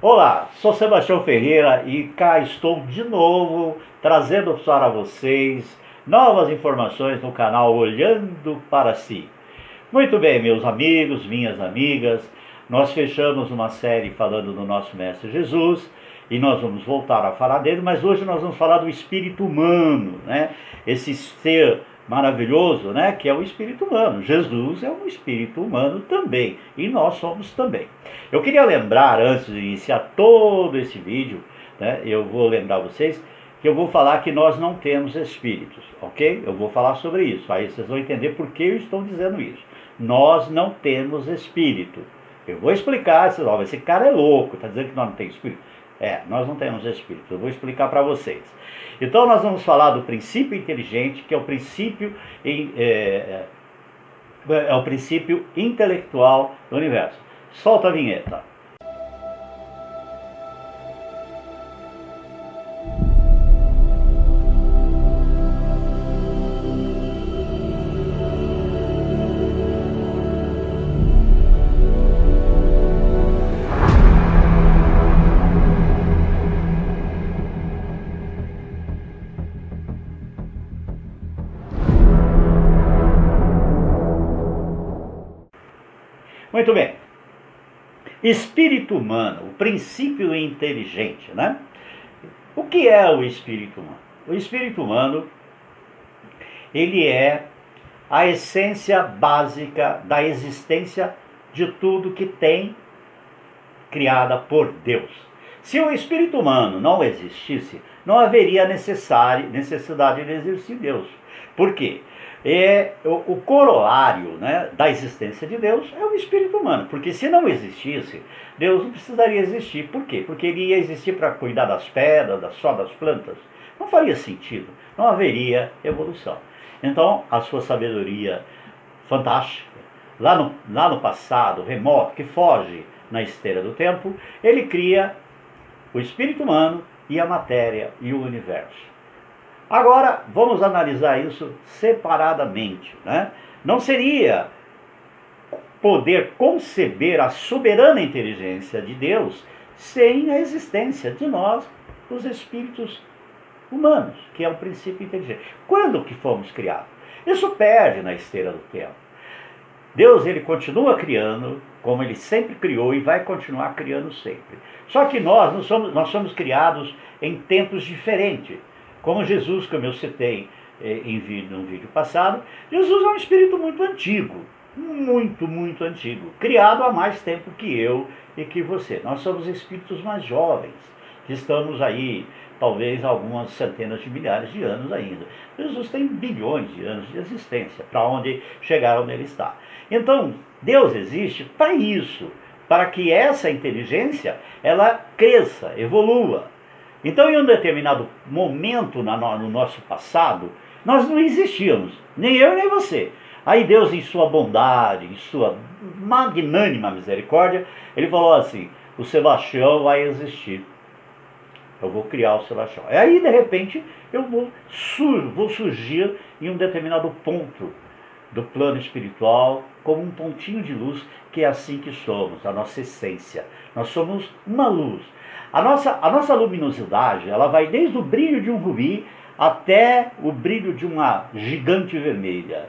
Olá, sou Sebastião Ferreira e cá estou de novo trazendo para vocês novas informações no canal Olhando para Si. Muito bem, meus amigos, minhas amigas, nós fechamos uma série falando do nosso Mestre Jesus e nós vamos voltar a falar dele, mas hoje nós vamos falar do espírito humano, né? Esse ser maravilhoso, né, que é o espírito humano. Jesus é um espírito humano também e nós somos também. Eu queria lembrar, antes de iniciar todo esse vídeo, né, eu vou lembrar vocês que eu vou falar que nós não temos espíritos, ok? Eu vou falar sobre isso, aí vocês vão entender por que eu estou dizendo isso. Nós não temos espírito. Eu vou explicar, vocês vão ver, esse cara é louco, está dizendo que nós não temos espírito. Nós não temos espírito, eu vou explicar para vocês. Então nós vamos falar do princípio inteligente, que é o princípio é o princípio intelectual do universo. Solta a vinheta. Muito bem. Espírito humano, o princípio inteligente, né? O que é o espírito humano? O espírito humano, ele é a essência básica da existência de tudo que tem, criada por Deus. Se o espírito humano não existisse, não haveria necessidade de existir Deus. Por quê? O corolário, né, da existência de Deus é o espírito humano. Porque se não existisse, Deus não precisaria existir. Por quê? Porque ele ia existir para cuidar das pedras, só das plantas. Não faria sentido. Não haveria evolução. Então, a sua sabedoria fantástica, lá no passado, remoto, que foge na esteira do tempo, ele cria o espírito humano e a matéria e o universo. Agora, vamos analisar isso separadamente, né? Não seria poder conceber a soberana inteligência de Deus sem a existência de nós, os espíritos humanos, que é o princípio inteligente. Quando que fomos criados? Isso perde na esteira do tempo. Deus, ele continua criando, como ele sempre criou e vai continuar criando sempre. Só que nós somos criados em tempos diferentes. Como Jesus, como eu citei num vídeo passado, Jesus é um espírito muito antigo, muito antigo, criado há mais tempo que eu e que você. Nós somos espíritos mais jovens, que estamos aí, talvez algumas centenas de milhares de anos ainda. Jesus tem bilhões de anos de existência, para onde chegar onde ele está. Então, Deus existe para isso, para que essa inteligência, ela cresça, evolua. Então, em um determinado momento no nosso passado, nós não existíamos, nem eu nem você. Aí Deus, em sua bondade, em sua magnânima misericórdia, ele falou assim: o Sebastião vai existir. Eu vou criar o Sebastião. Aí, de repente, eu vou surgir em um determinado ponto do plano espiritual, como um pontinho de luz, que é assim que somos, a nossa essência. Nós somos uma luz. A nossa luminosidade, ela vai desde o brilho de um rubi até o brilho de uma gigante vermelha.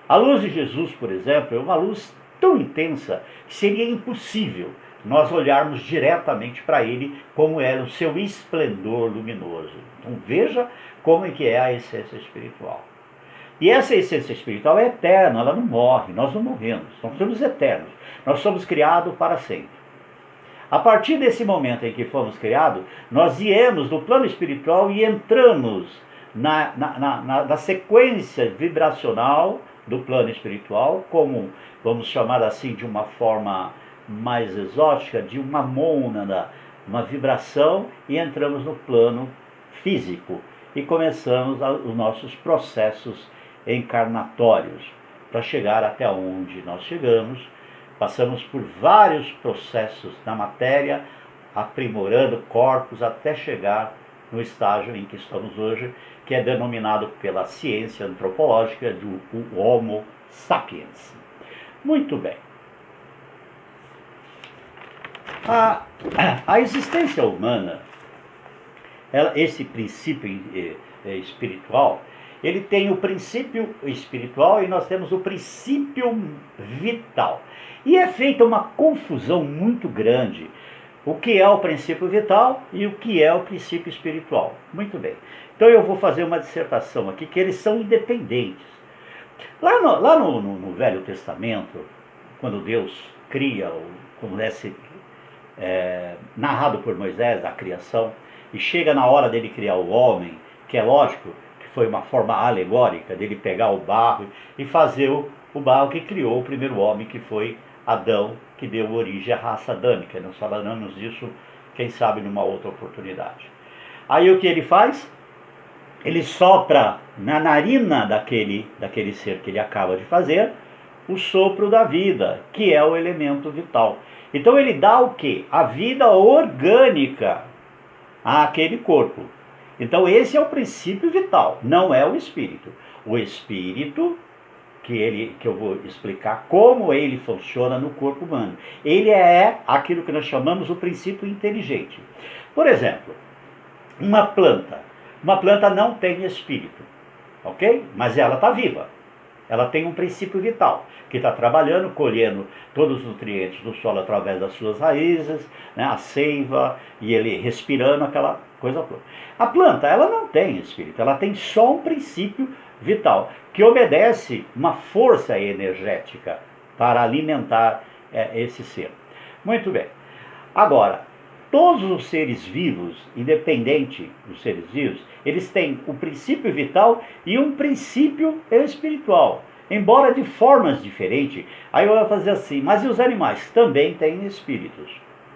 A luz de Jesus, por exemplo, é uma luz tão intensa que seria impossível nós olharmos diretamente para ele como era o seu esplendor luminoso. Então veja como é que é a essência espiritual. E essa essência espiritual é eterna, ela não morre, nós não morremos, nós somos eternos, nós somos criados para sempre. A partir desse momento em que fomos criados, nós viemos do plano espiritual e entramos na sequência vibracional do plano espiritual, como, vamos chamar assim de uma forma mais exótica, de uma mônada, uma vibração, e entramos no plano físico e começamos os nossos processos encarnatórios para chegar até onde nós chegamos. Passamos por vários processos na matéria, aprimorando corpos até chegar no estágio em que estamos hoje, que é denominado pela ciência antropológica de Homo sapiens. Muito bem. A, a existência humana, esse princípio espiritual, ele tem o princípio espiritual e nós temos o princípio vital. E é feita uma confusão muito grande. O que é o princípio vital e o que é o princípio espiritual. Muito bem. Então eu vou fazer uma dissertação aqui, que eles são independentes. Lá no Velho Testamento, quando Deus cria, como narrado por Moisés, a criação, e chega na hora dele criar o homem, que é lógico que foi uma forma alegórica dele pegar o barro e fazer o barro que criou o primeiro homem, que foi Adão, que deu origem à raça adâmica. Nós falaremos disso, quem sabe, numa outra oportunidade. Aí o que ele faz? Ele sopra na narina daquele ser que ele acaba de fazer o sopro da vida, que é o elemento vital. Então ele dá o quê? A vida orgânica àquele corpo. Então esse é o princípio vital, não é o espírito. O espírito, que eu vou explicar como ele funciona no corpo humano. Ele é aquilo que nós chamamos o princípio inteligente. Por exemplo, uma planta. Uma planta não tem espírito, ok? Mas ela está viva. Ela tem um princípio vital, que está trabalhando, colhendo todos os nutrientes do solo através das suas raízes, né, a seiva, e ele respirando aquela coisa toda. A planta, ela não tem espírito, ela tem só um princípio vital, que obedece uma força energética para alimentar esse ser. Muito bem. Agora, todos os seres vivos, independente dos seres vivos, eles têm o princípio vital e um princípio espiritual, embora de formas diferentes. Aí eu vou fazer assim, mas e os animais? Também têm espíritos.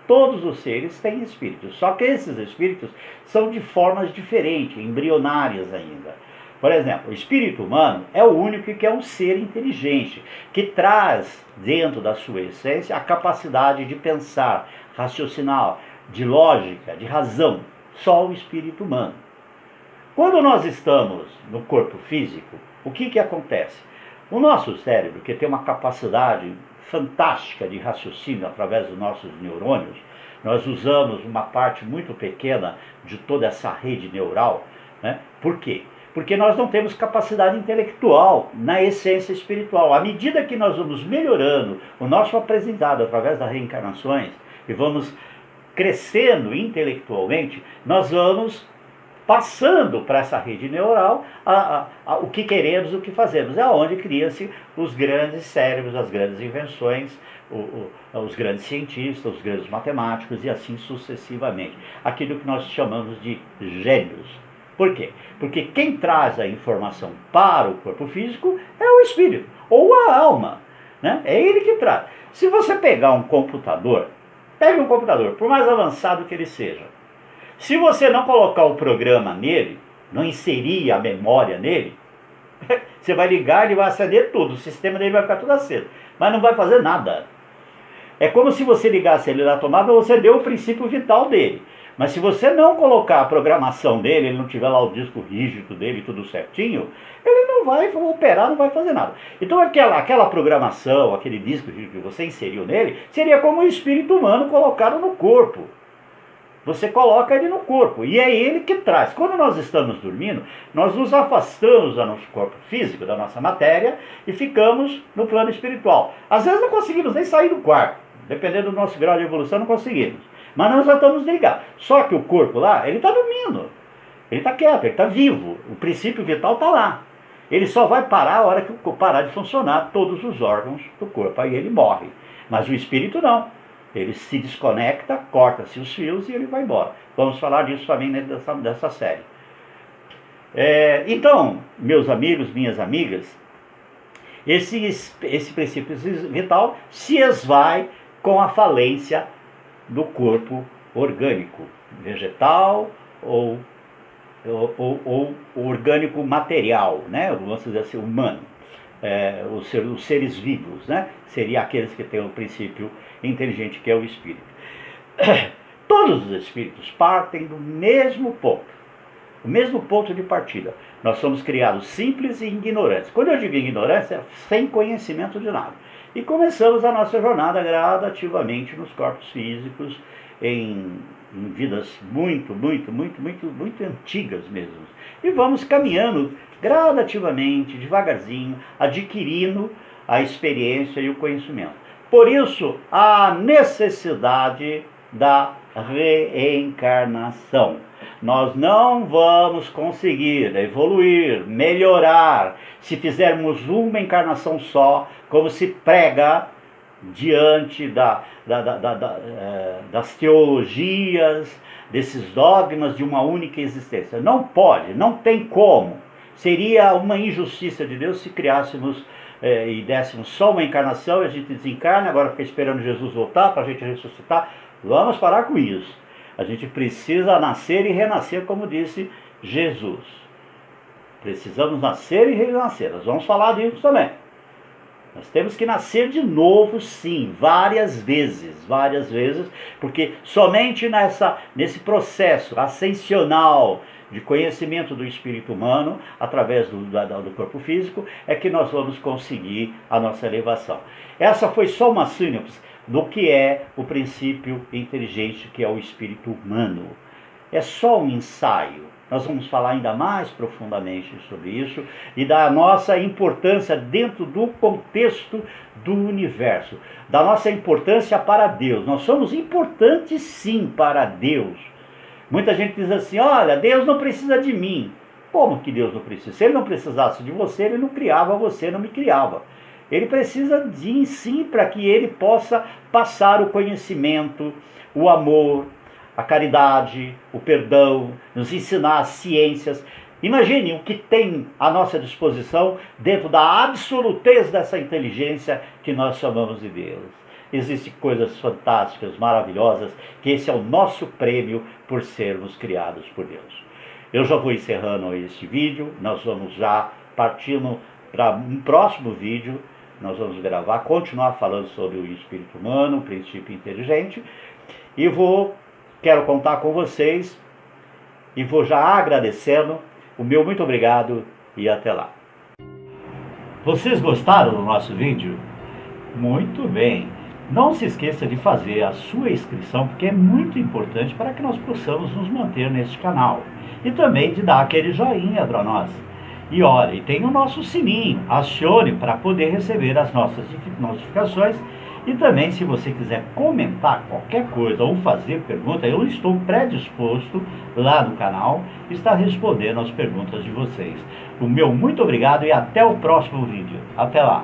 Todos os seres têm espíritos, só que esses espíritos são de formas diferentes, embrionárias ainda. Por exemplo, o espírito humano é o único que é um ser inteligente, que traz dentro da sua essência a capacidade de pensar, raciocinar, de lógica, de razão. Só o espírito humano. Quando nós estamos no corpo físico, o que acontece? O nosso cérebro, que tem uma capacidade fantástica de raciocínio através dos nossos neurônios, nós usamos uma parte muito pequena de toda essa rede neural, né? Por quê? Porque nós não temos capacidade intelectual na essência espiritual. À medida que nós vamos melhorando o nosso aprendizado através das reencarnações e vamos crescendo intelectualmente, nós vamos passando para essa rede neural o que queremos, o que fazemos. É onde cria-se os grandes cérebros, as grandes invenções, os grandes cientistas, os grandes matemáticos e assim sucessivamente. Aquilo que nós chamamos de gênios. Por quê? Porque quem traz a informação para o corpo físico é o espírito, ou a alma, né? É ele que traz. Se você pegar um computador, pegue um computador, por mais avançado que ele seja, se você não colocar o programa nele, não inserir a memória nele, você vai ligar, ele vai acender tudo, o sistema dele vai ficar tudo aceso, mas não vai fazer nada. É como se você ligasse ele na tomada, você deu o princípio vital dele. Mas se você não colocar a programação dele, ele não tiver lá o disco rígido dele, tudo certinho, ele não vai operar, não vai fazer nada. Então aquela programação, aquele disco rígido que você inseriu nele, seria como um espírito humano colocado no corpo. Você coloca ele no corpo, e é ele que traz. Quando nós estamos dormindo, nós nos afastamos do nosso corpo físico, da nossa matéria, e ficamos no plano espiritual. Às vezes não conseguimos nem sair do quarto, dependendo do nosso grau de evolução, não conseguimos. Mas nós já estamos ligados. Só que o corpo lá, ele está dormindo. Ele está quieto, ele está vivo. O princípio vital está lá. Ele só vai parar a hora que parar de funcionar todos os órgãos do corpo. Aí ele morre. Mas o espírito não. Ele se desconecta, corta-se os fios e ele vai embora. Vamos falar disso também dessa série. Então, meus amigos, minhas amigas, esse princípio vital se esvai com a falência do corpo orgânico, vegetal ou orgânico material, né? Vamos dizer assim, humano. Os seres vivos, né? Seria aqueles que têm o princípio inteligente, que é o espírito. Todos os espíritos partem do mesmo ponto, o mesmo ponto de partida. Nós somos criados simples e ignorantes. Quando eu digo ignorância, é sem conhecimento de nada. E começamos a nossa jornada gradativamente nos corpos físicos, em vidas muito antigas mesmo. E vamos caminhando gradativamente, devagarzinho, adquirindo a experiência e o conhecimento. Por isso, a necessidade da reencarnação. Nós não vamos conseguir evoluir, melhorar, se fizermos uma encarnação só, como se prega diante das teologias, desses dogmas de uma única existência. Não pode, não tem como. Seria uma injustiça de Deus se criássemos e dessemos só uma encarnação, e a gente desencarna, agora fica esperando Jesus voltar para a gente ressuscitar. Vamos parar com isso. A gente precisa nascer e renascer, como disse Jesus. Precisamos nascer e renascer. Nós vamos falar disso também. Nós temos que nascer de novo, sim, várias vezes, porque somente nesse processo ascensional de conhecimento do espírito humano, através do corpo físico, é que nós vamos conseguir a nossa elevação. Essa foi só uma síntese do que é o princípio inteligente, que é o espírito humano. É só um ensaio. Nós vamos falar ainda mais profundamente sobre isso e da nossa importância dentro do contexto do universo, da nossa importância para Deus. Nós somos importantes sim para Deus. Muita gente diz assim, olha, Deus não precisa de mim. Como que Deus não precisa? Se Ele não precisasse de você, Ele não criava você, não me criava. Ele precisa de mim sim para que Ele possa passar o conhecimento, o amor, a caridade, o perdão, nos ensinar as ciências. Imagine o que tem à nossa disposição dentro da absolutez dessa inteligência que nós chamamos de Deus. Existem coisas fantásticas, maravilhosas, que esse é o nosso prêmio por sermos criados por Deus. Eu já vou encerrando este vídeo, nós vamos já partindo para um próximo vídeo, nós vamos gravar, continuar falando sobre o espírito humano, o princípio inteligente, e quero contar com vocês e vou já agradecendo. O meu muito obrigado e até lá. Vocês gostaram do nosso vídeo? Muito bem. Não se esqueça de fazer a sua inscrição, porque é muito importante para que nós possamos nos manter neste canal. E também de dar aquele joinha para nós. E olha, e tem o nosso sininho, acione para poder receber as nossas notificações. E também, se você quiser comentar qualquer coisa ou fazer pergunta, eu estou predisposto lá no canal, estar respondendo as perguntas de vocês. O meu muito obrigado e até o próximo vídeo. Até lá!